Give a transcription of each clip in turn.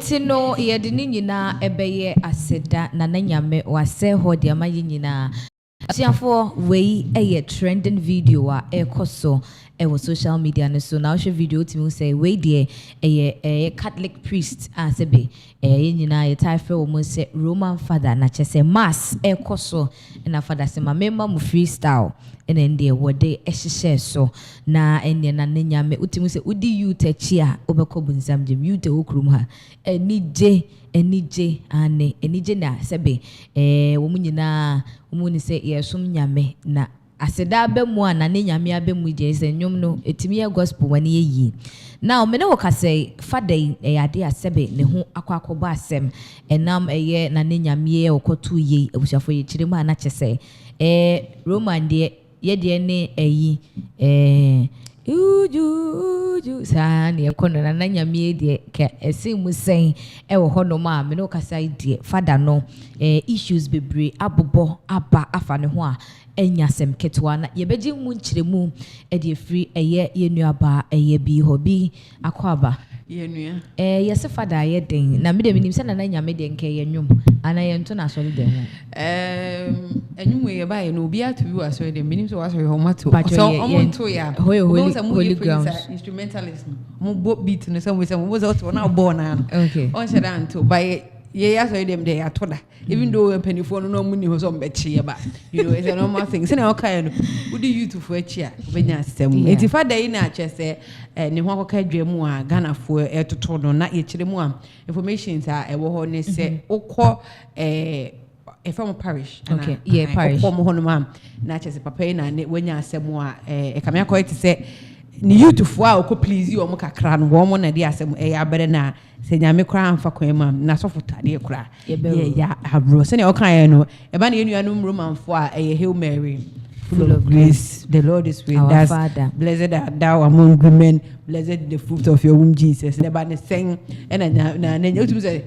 Etino ye de nyina ebeye aseda na nanyame wase ho de ama nyina. Asiafo wei eye trending video a ekoso ewo social media ne so na wo video timi say wei de eye Catholic priest asebe nyina ye taife wo mo say Roman father na chese mass ekoso na father se ma member mu freestyle ene ndie wode ehihye so na ene na nyame utimi say udi youth achi a obekọ bunzam jem youth okrum ha enije na sebe wo nyina wo ni say yesum nyame na aseda abemu na ne nyame abemu je se nyom no etimi ye gospel wani yi now me ne wo ka say father ade asebe ne ho akwakoba asem enam eye na ne nyame ye okotu yi ebushafo ye chire mu ana chese Roman de ye de ne uju sa ne ekono na nyame de ke esimu sen wo hono ma me no kasa de father no issues bebre abobo aba afa ne ho a enyasem ketwa na ye beji mu nchiremu de free ye nuaba bi hobi akwaba ye nua yes father ye den na me de minim se na nyame de nke ye nwum ana ye nto na asori de ho enyum ye ba ye no obi atu bi asori de minim so asori ho mato so omonto ya holy grounds instrumentalism mo bo beat no so mo so na bo na no okay on sheda anto by ye asori dem de atoda even though penifo no mu ni ho so mbechi ye ba you know it's a normal thing say na okay no udi youth fo achi a obenya asem enti father yi na achese ne ho akoka dwemu a Ghana fo etoto no na ye kire mu a information a ewo ho ne se ukọ from parish okay yeah parish ukọ mo ho no ma na achese papa yi na ne wanya asem a kamya ko eti se ni youth fo a ukọ please you o mo kakra no wo mo na di asem abere na se nyame kra amfa kwan ma na sofo tade kra ya abro se ne o kan no e ba na yenuanum Roman fo a Hail Mary full of grace, the Lord is with us. Father. Blessed art thou among women, blessed the fruit of your womb, Jesus. The Bible saying, and you say,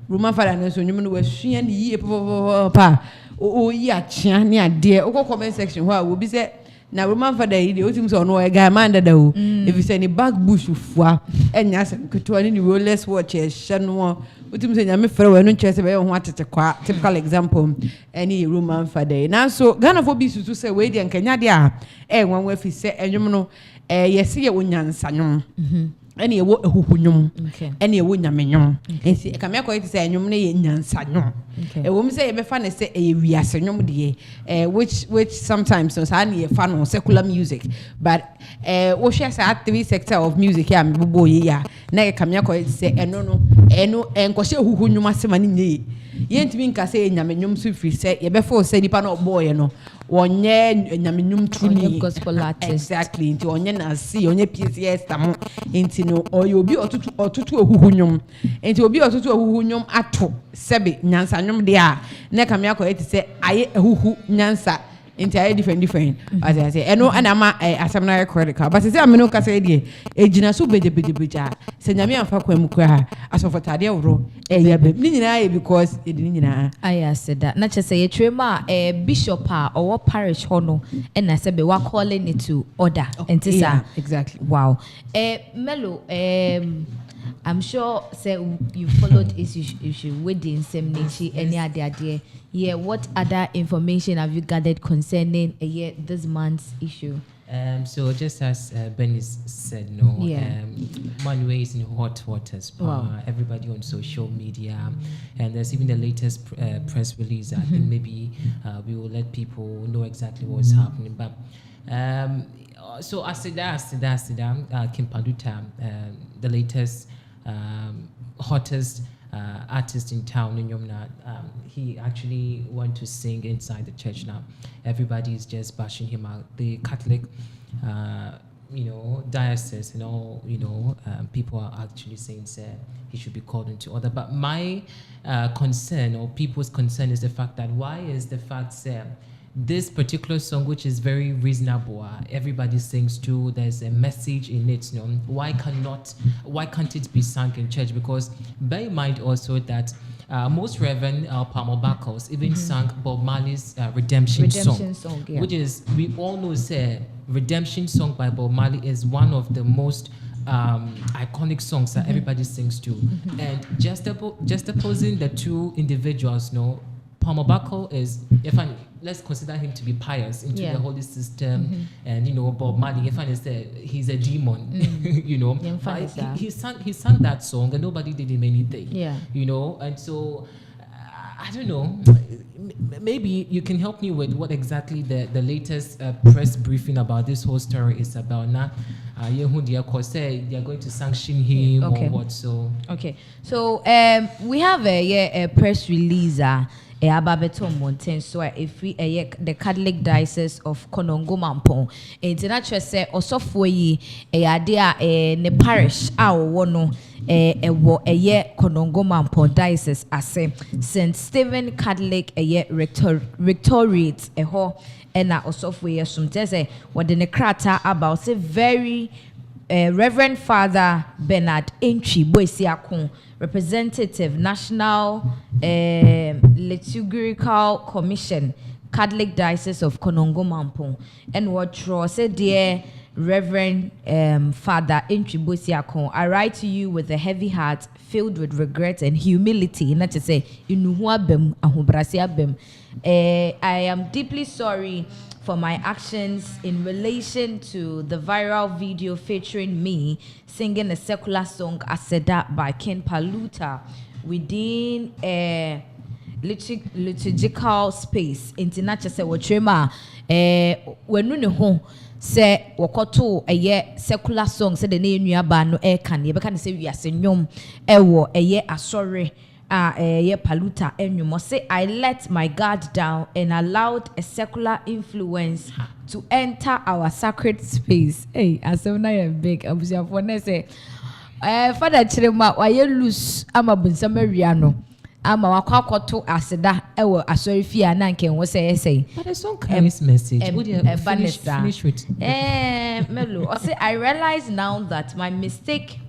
Roman father, and so you know, she and ye pa, oh, yeah, Chania, dear, or comment section, where will be said. Now, Roman father, the ultimate on a guy man that if you say any back bush of foie, and yes, could to any rollers watch a shanwa. What you say? I'm afraid we don't chase away on what typical example. Any Roman father. Now, so Ghana for bisu to say wait and Kenya dia. One way fi say and you know, yes, ye wunyan sanyum. Any wo huhunyum. Any wunya menyum. And see, come here quite say nyum ne nyan sanyum. A woman say be fan say we are sanyum die. Which sometimes so any fan on secular music, but we share say active sector of music ya mbo ya. Na come here quite say no enkwose huhunyum asema ni nye yentimi nka say nyamenyum so free say ye be for say nipa na boy no wonye nyamenyum tuni gospel artist exactly nti onye na see onye PCS tam nti no obi otutu huhunyum nti obi otutu huhunyum ato sebe nyansanyum de a na kamia ko eti say aye huhu nyansa nti aye different as I say eno ana ma asem critical but say ameno ka say die ejina so beje say nyame amfa kwam kra asofotade woro ye be ni nyina because edini nyina aya seda na che say ye trema bishop a owo parish hono na say be wa calling it to order enti sa exactly wow Melo I'm sure say you followed issue with the insemination any other yeah, what other information have you gathered concerning this month's issue? So just as Benny said, Manuel is in hot waters. Wow. Everybody on social media, and there's even the latest press release. I think maybe we will let people know exactly what's happening. But so Asida, Kim Paluta, the latest hottest artist in town in Yomna, he actually went to sing inside the church. Now everybody is just bashing him out. The Catholic diocese and all, people are actually saying he should be called into order. But my concern or people's concern is the fact that this particular song, which is very reasonable, everybody sings to, there's a message in it, why can't it be sung in church? Because bear in mind also that most Reverend Palmer Buckles even sang Bob Marley's redemption song, yeah. Which is, we all know, Redemption song by Bob Marley is one of the most iconic songs that everybody sings to, and just opposing the two individuals, no. Pomobako is, let's consider him to be pious into the holy system, and Bob Marley, he's a demon, he sang that song and nobody did him anything, and so I don't know. Maybe you can help me with what exactly the latest press briefing about this whole story is about. Now, they are going to sanction him or what? So we have a press release. Ababeto Mountain, so if we the Catholic Diocese of Konongo Mampong, international say osofo yi adea ne parish a wono wo Konongo Mampong Diocese ase St. Stephen Catholic Rectorate ho na osofo yi sumte what the krata about say very Reverend Father Bernard Entry Boisiakon, representative National Liturgical Commission, Catholic Diocese of Konongo Mampong, and what said, dear Reverend Father Entry Boisiakon, I write to you with a heavy heart filled with regret and humility. Not to say, I am deeply sorry for my actions in relation to the viral video featuring me singing a secular song Aseda by King Paluta within a liturgical space. International say wotrema wenu ne ho se wokoto secular song se de na enuaba no kan ye beka ne se wiase nyom ewo asore Paluta enyumo say I let my guard down and allowed a secular influence to enter our sacred space. Hey, asona ye big abusia for na say Father Chirema waye loose ama bunsamaria no ama wakwakoto aseda ewo asorifia na nken wo say but the song carries message. Would you finish with Melo I say I realize now that my mistake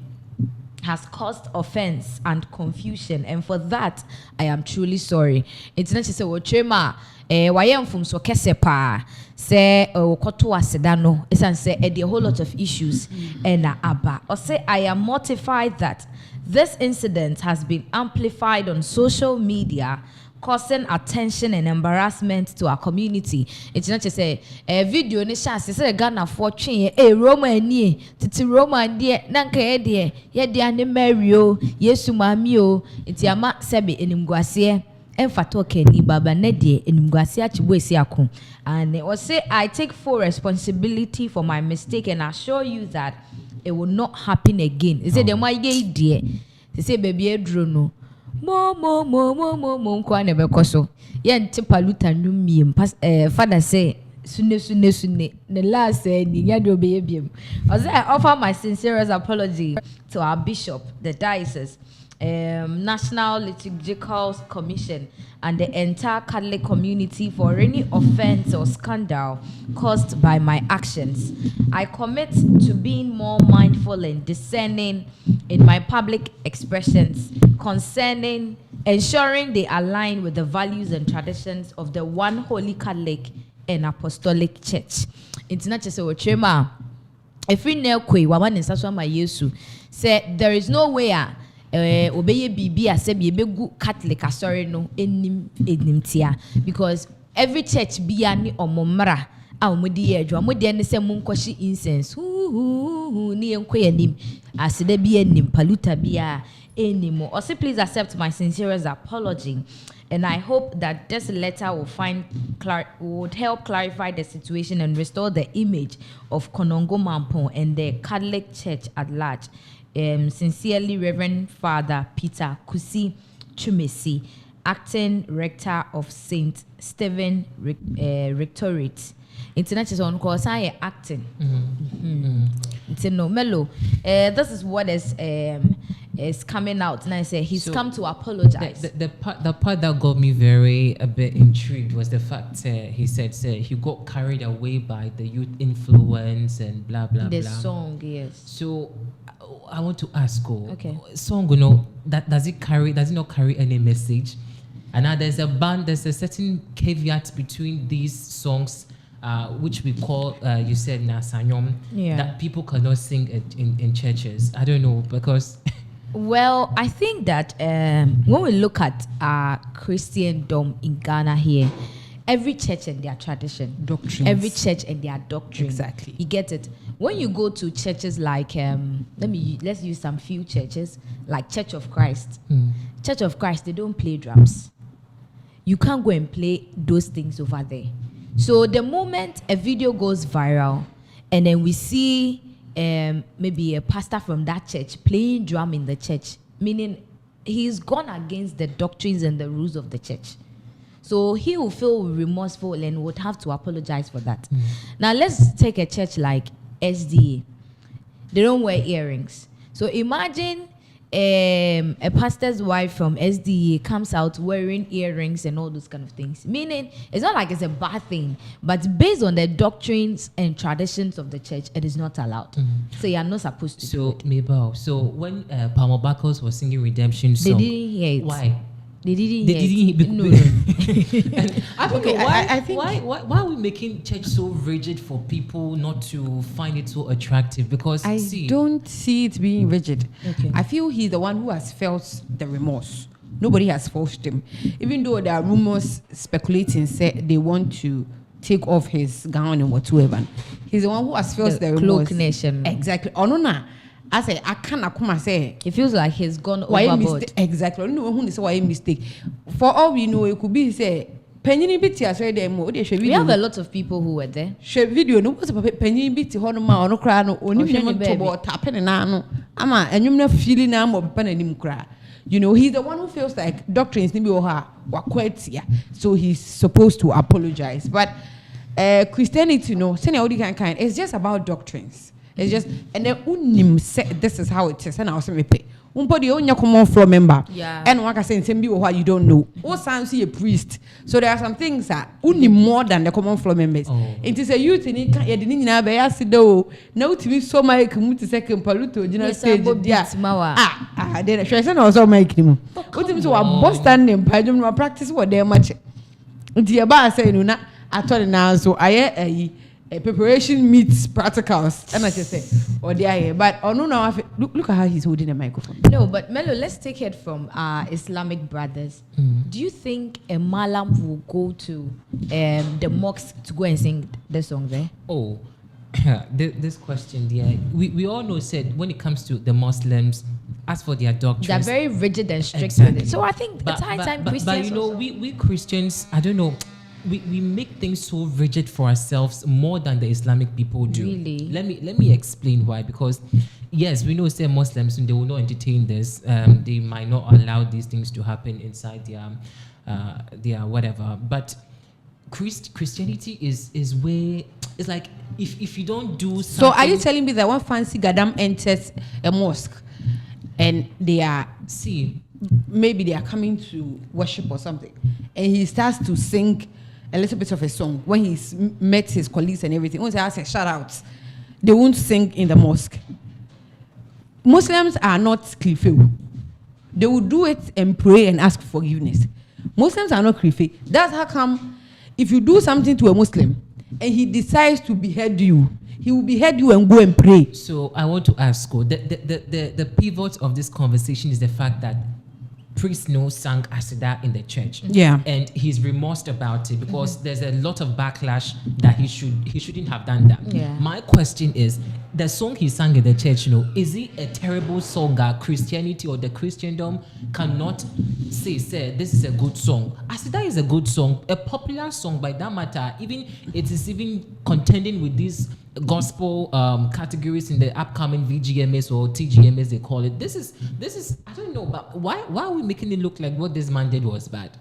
has caused offense and confusion, and for that I am truly sorry. It's not just a wotrema wayem from so kese pa say okoto aseda no esan say a whole lot of issues and aba or say I am mortified that this incident has been amplified on social media, causing attention and embarrassment to our community. It's not just a video ni sha say Ghana for twen Roma ni titi Roma die nanka ye de ane Mario Yesu mami o iti ama sebe enimguase emfato keni baba ne de enimguase achibo esiako. And it was say I take full responsibility for my mistake and assure you that it will not happen again. He said the my idea. He say baby edro no mo kwa nebe koso ye nti Paluta nwumiem father say sune the last ni nya de obeye biem. I offer my sincerest apology to our bishop, the diocese, National Liturgical Commission, and the entire Catholic community for any offense or scandal caused by my actions. I commit to being more mindful and discerning in my public expressions concerning ensuring they align with the values and traditions of the one holy Catholic and Apostolic Church. It's not just a trema. If we know kwe waman insaswa ma Yesu say there is no way obeye bibi asebi ebegu Catholic asori no enim tia, because every church biya ni omomra a omudi edwo omudi ene se munkoshi incense ni enkoye nim asede bi enim Paluta biya anymore. Also, please accept my sincerest apology, and I hope that this letter would help clarify the situation and restore the image of Konongo Mampong and the Catholic Church at large. Sincerely, Reverend Father Peter Kusi Chumesi, acting rector of St. Stephen Rectorate. International on course, I acting. It's no mellow. This is what is coming out, and I say he's come to apologize. The part that got me a bit intrigued was the fact he said he got carried away by the youth influence and blah blah the blah. The song, yes. So I want to ask, song, does it not carry any message? And now there's a certain caveat between these songs which we call, you said, Nasanyom, that people cannot sing in churches. I don't know, because... Well, I think that when we look at Christendom in Ghana here, every church and their tradition, doctrine. Every church and their doctrine. Exactly. You get it. When you go to churches like let's use some few churches like Church of Christ. Church of Christ, they don't play drums. You can't go and play those things over there. So the moment a video goes viral, and then we see maybe a pastor from that church playing drum in the church, meaning he's gone against the doctrines and the rules of the church. So he will feel remorseful and would have to apologize for that. Now let's take a church like SDA. They don't wear earrings. So imagine a pastor's wife from SDA comes out wearing earrings and all those kind of things. Meaning, it's not like it's a bad thing, but based on the doctrines and traditions of the church, it is not allowed. So you are not supposed to do it. Mabel, so when Palmer Buckles was singing Redemption song, they didn't hear it. Why? They didn't hear it. No. I think why are we making church so rigid for people not to find it so attractive? Because I don't see it being rigid. Okay. I feel he's the one who has felt the remorse. Nobody has forced him. Even though there are rumors speculating, say they want to take off his gown and whatsoever. He's the one who has felt the remorse. Cloak nation. Exactly. Oh no. I say I can't say it feels like he's gone overboard. Exactly. No one say why a mistake. For all we know, it could be say penny biti as read them. We have a lot of people who were there. Share video. No what's a penny biti honoma no cry no only tapping no. Ama and you feeling am or pen cry. You know, he's the one who feels like doctrines nibi oha wa quite. So he's supposed to apologize. But Christianity, no, kind. It's just about doctrines. It's just, and then unim said this is how it is, and I also me pay. Umpodi on your common floor member, and like I say, same people what you don't know. Or sounds a priest. So there are some things that unim more than the common floor members. It is a youth in it. You didn't know by us though. Now to be so my community second Paluta, you know, stage. Then I also make him. What him so a Boston name, I don't know practice what they're much. The bar say no, I told now so I preparation meets practicals, and I just say, oh, dear, but oh no, now look at how he's holding the microphone. No, but Melo, let's take it from Islamic brothers. Do you think a Malam will go to the mosque to go and sing the song there? Oh, this question, yeah, we all know said when it comes to the Muslims, as for their doctrines, they're very rigid and strict with it. So I think it's high time Christians. But you know, we Christians, I don't know. We make things so rigid for ourselves more than the Islamic people do. Really? Let me explain why. Because yes, we know say Muslims they will not entertain this. They might not allow these things to happen inside their whatever. But Christianity is where it's like if you don't do something. So are you telling me that one fancy Gadam enters a mosque and they are maybe they are coming to worship or something, and he starts to sing a little bit of a song when he's met his colleagues and everything. Once I say shout outs, they won't sing in the mosque. Muslims are not krife. They will do it and pray and ask for forgiveness. Muslims are not krife. That's how come if you do something to a Muslim and he decides to behead you, he will behead you and go and pray. So I want to ask, the pivot of this conversation is the fact that priest sang Asida in the church. Yeah. And he's remorsed about it because there's a lot of backlash that he shouldn't have done that. Yeah. My question is, the song he sang in the church, is it a terrible song that Christianity or the Christendom cannot say this is a good song? Asida is a good song, a popular song by that matter. It is even contending with these gospel categories in the upcoming VGMS or TGMS they call it. This is I don't know, but why are we making it look like what this man did was bad?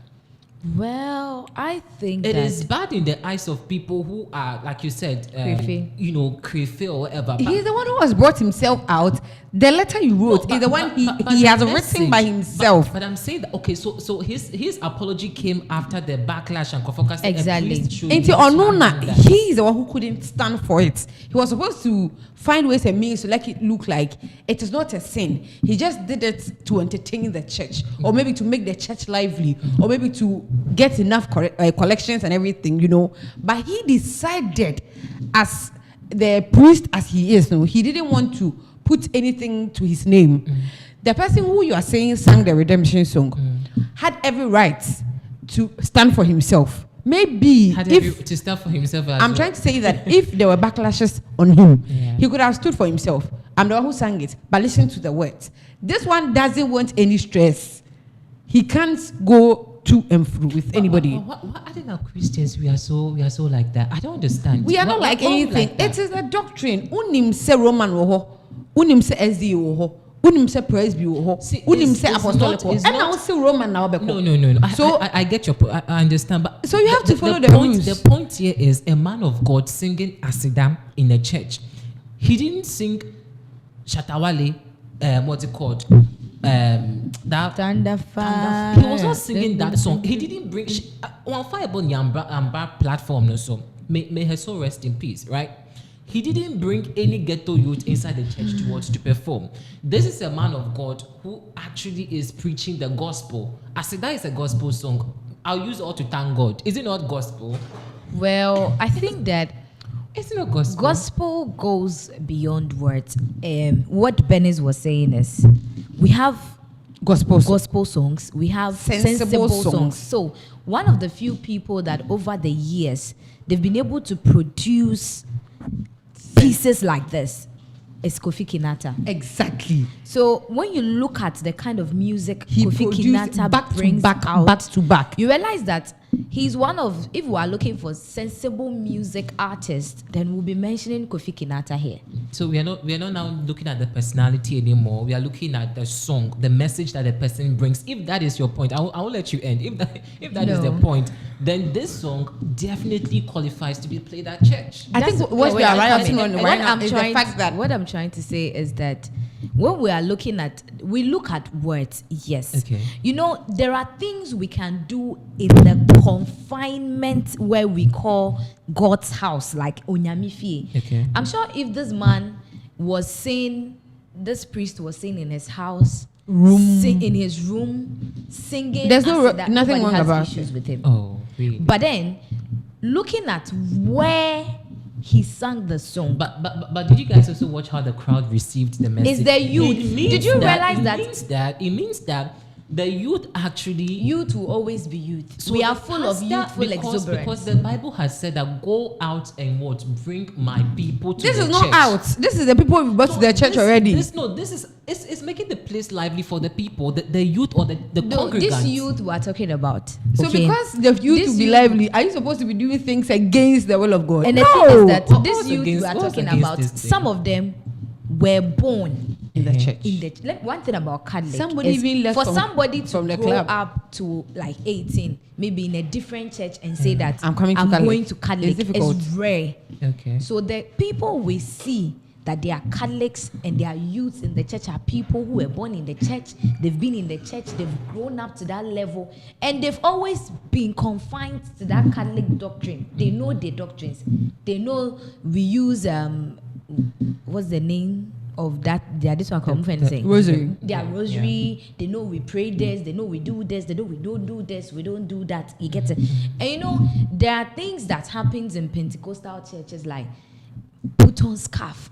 Well, I think it is bad in the eyes of people who are, like you said, krife or whatever. He's the one who has brought himself out. The letter you wrote is the one he has written by himself. But I'm saying that so his apology came after the backlash and Kofoka exactly. He's the one who couldn't stand for it. He was supposed to find ways and means to make it look like it is not a sin. He just did it to entertain the church, or maybe to make the church lively, or maybe to get enough collections and everything, you know. But he decided, as the priest as he is, no, he didn't want to put anything to his name. The person who you are saying sang the redemption song had every right to stand for himself. Maybe to stand for himself. I'm trying to say that if there were backlashes on him, he could have stood for himself. I'm the one who sang it, but listen to the words. This one doesn't want any stress. He can't go to and fro with anybody. What I think our Christians we are so like that. I don't understand. We are not like anything. It is a doctrine. Unim se Roman woho, unim se SD woho, unim se presby woho, unim se apostolic woho. And now still Roman now. No. So I get your point. I understand, but so you have to follow the point, rules. The point here is a man of God singing Asidam in a church. He didn't sing Shatawale. What's it called? That Thunderfire. He was not singing that song. He didn't bring on Fireball Yamba platform. No, so may her soul rest in peace, right? He didn't bring any ghetto youth inside the church to perform. This is a man of God who actually is preaching the gospel. I said that is a gospel song. I'll use all to thank God. Is it not gospel? Well, I think that It's not gospel. gospel goes beyond words. What Benis was saying is, we have gospel songs, we have sensible songs. So one of the few people that over the years they've been able to produce pieces like this is Kofi Kinata. Exactly. So when you look at the kind of music He Kofi Kinata brings back to back, you realize that he's one of, if we are looking for sensible music artists, then we'll be mentioning Kofi Kinata here. So we are not now looking at the personality anymore. We are looking at the song, the message that the person brings. If that is your point, I will let you end. If that is the point, then this song definitely qualifies to be played at church. I think what we are writing on right now is the fact that what I'm trying to say is that when we are looking at, we look at words, yes. Okay. You know, there are things we can do in the confinement where we call God's house, like Onyamifi. Okay. I'm sure if this man was saying, this priest was saying in his house, in his room, singing, there's nobody nothing wrong has about issues with him. Oh, really? But then, looking at where he sang the song. But did you guys also watch how the crowd received the message? Is the youth? Did you realize that? It means that the youth actually... Youth will always be youth. So we are full of youthful exuberance. Because the Bible has said that go out and what? Bring my people to the church. This is not out. This is the people we brought to the church already. It's making the place lively for the people, the youth or the congregants. This youth we are talking about. So okay? because the youth will be lively, are you supposed to be doing things against the will of God? And the thing is that this youth we are talking about, some of them were born in the church. One thing about Catholic, somebody even left for somebody from to the grow club up to like 18, maybe in a different church, and say that I'm going to Catholic. It's rare. Okay. So the people we see that they are Catholics and they are youths in the church are people who were born in the church, they've been in the church, they've grown up to that level, and they've always been confined to that Catholic doctrine. They know the doctrines. They know we use what's the name of that? This one come from saying rosary. Their rosary. They know we pray this. They know we do this. They know we don't do this. We don't do that. You get it? And you know there are things that happens in Pentecostal churches like put on scarf.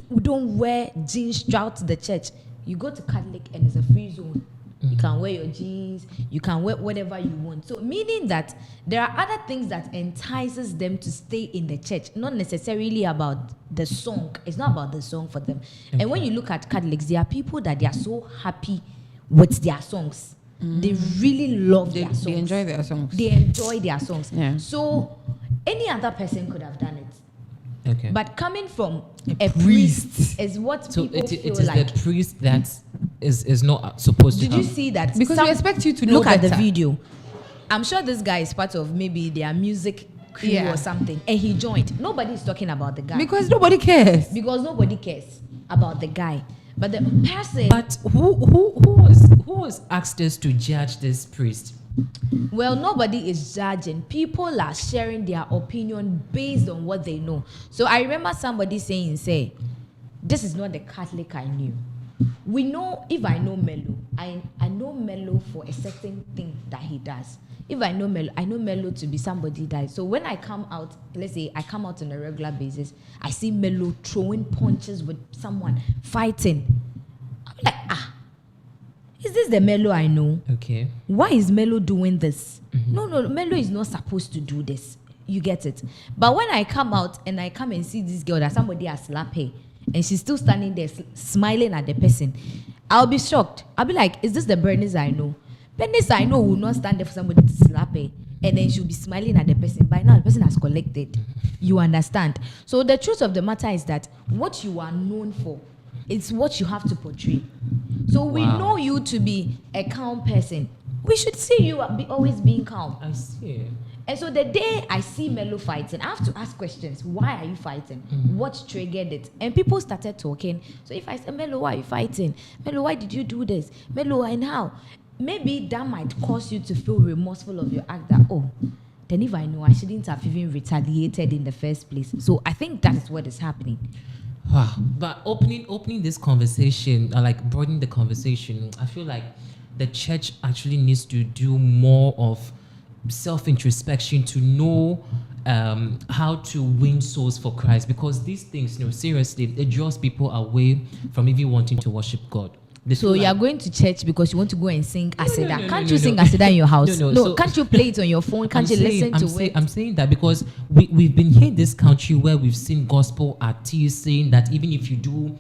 We don't wear jeans throughout the church. You go to Catholic and it's a free zone. You can wear your jeans, you can wear whatever you want. So meaning that there are other things that entices them to stay in the church, not necessarily about the song. It's not about the song for them. Okay. And when you look at Catholics, there are people that they are so happy with their songs. They really love their songs. They enjoy their songs. They enjoy their songs. Yeah. So any other person could have done it. Okay. But coming from a priest is what so people feel it is like. the priest that is not supposed to Did you see that? Because we expect you to know look at better. the video. I'm sure this guy is part of maybe their music crew or something, and he joined. Nobody's talking about the guy because nobody cares. Because nobody cares about the guy. But the person. But who was asked us to judge this priest? Well, nobody is judging. People are sharing their opinion based on what they know. So I remember somebody saying, this is not the Catholic I knew. We know, if I know Melo, I know Melo for a certain thing that he does. if I know Melo to be somebody that. So when I come out, let's say I come out on a regular basis, I see Melo throwing punches with someone, fighting. I'm like, is this the Melo I know? Okay. Why is Melo doing this? No, Melo is not supposed to do this. You get it? But when I come out and I come and see this girl that somebody has slapped her, and she's still standing there smiling at the person, I'll be shocked. I'll be like, is this the Bernice I know? Bernice I know will not stand there for somebody to slap her, and then she'll be smiling at the person. By now, the person has collected. You understand? So the truth of the matter is that what you are known for, it's what you have to portray. So we know you to be a calm person. We should see you always being calm. I see. And so the day I see Melo fighting, I have to ask questions. Why are you fighting? What triggered it? And people started talking. So if I say, Melo, why are you fighting? Melo, why did you do this? Melo, and how? Maybe that might cause you to feel remorseful of your act that, then if I know, I shouldn't have even retaliated in the first place. So I think that is what is happening. Wow. But opening this conversation, like broadening the conversation, I feel like the church actually needs to do more of self-introspection to know how to win souls for Christ, because these things, seriously, it draws people away from even wanting to worship God. So you are going to church because you want to go and sing Aseda. Can't you sing Aseda in your house? No, so, can't you play it on your phone? Can't you listen to it? I'm saying that because we've been here in this country where we've seen gospel artists saying that even if you do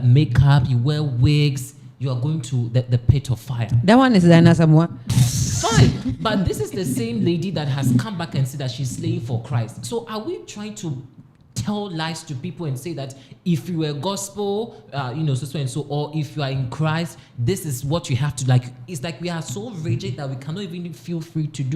makeup, you wear wigs, you are going to the pit of fire. That one is Diana Samoa. Fine, but this is the same lady that has come back and said that she's slaying for Christ. So are we trying to tell lies to people and say that if you were gospel, so and so, or if you are in Christ, this is what you have to like? It's like we are so rigid that we cannot even feel free to do